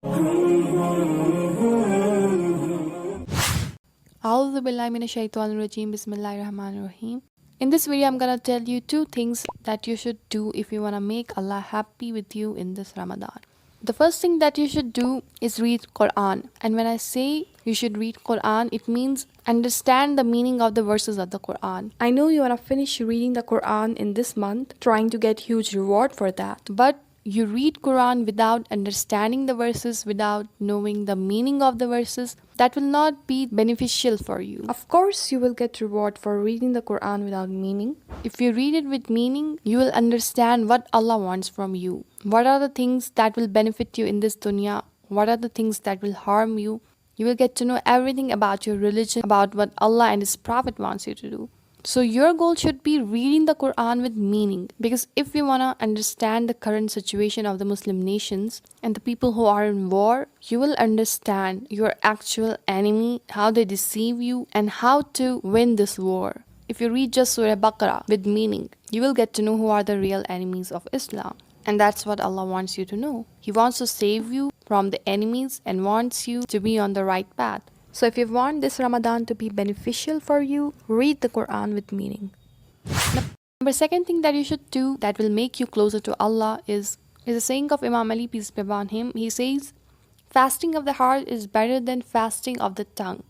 A'udhu billahi minash shaitanir rajim. Bismillahir rahmanir rahim. In this video, I'm gonna tell you two things that you should do if you wanna make Allah happy with you in this Ramadan. The first thing that you should do is read Quran. And when I say you should read Quran, it means understand the meaning of the verses of the Quran. I know you wanna finish reading the Quran in this month, trying to get huge reward for that. But you read Quran without understanding the verses, without knowing the meaning of the verses, that will not be beneficial for you. Of course, you will get reward for reading the Quran without meaning. If you read it with meaning, you will understand what Allah wants from you. What are the things that will benefit you in this dunya? What are the things that will harm you? You will get to know everything about your religion, about what Allah and His Prophet wants you to do. So your goal should be reading the Quran with meaning, because if you want to understand the current situation of the Muslim nations and the people who are in war, you will understand your actual enemy, how they deceive you, and how to win this war. If you read just Surah Baqarah with meaning, you will get to know who are the real enemies of Islam. And that's what Allah wants you to know. He wants to save you from the enemies and wants you to be on the right path. So if you want this Ramadan to be beneficial for you, read the Quran with meaning. Number second thing that you should do that will make you closer to Allah is a saying of Imam Ali, peace be upon him. He says, fasting of the heart is better than fasting of the tongue.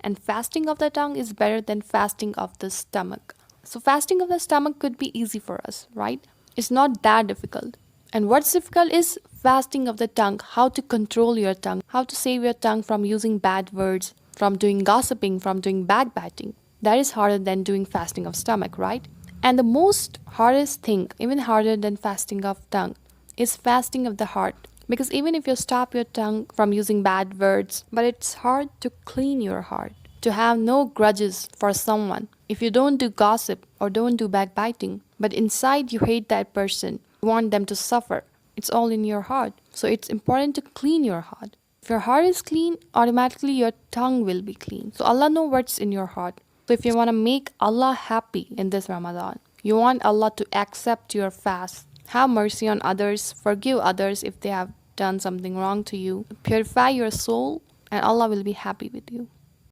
And fasting of the tongue is better than fasting of the stomach. So fasting of the stomach could be easy for us, right? It's not that difficult. And what's difficult is fasting of the tongue, how to control your tongue, how to save your tongue from using bad words, from doing gossiping, from doing backbiting. That is harder than doing fasting of stomach, right? And the most hardest thing, even harder than fasting of tongue, is fasting of the heart. Because even if you stop your tongue from using bad words, but it's hard to clean your heart, to have no grudges for someone. If you don't do gossip or don't do backbiting, but inside you hate that person, you want them to suffer, it's all in your heart. So it's important to clean your heart. If your heart is clean, automatically your tongue will be clean. So Allah knows what's in your heart. So if you want to make Allah happy in this Ramadan, you want Allah to accept your fast, have mercy on others, forgive others if they have done something wrong to you, purify your soul, and Allah will be happy with you.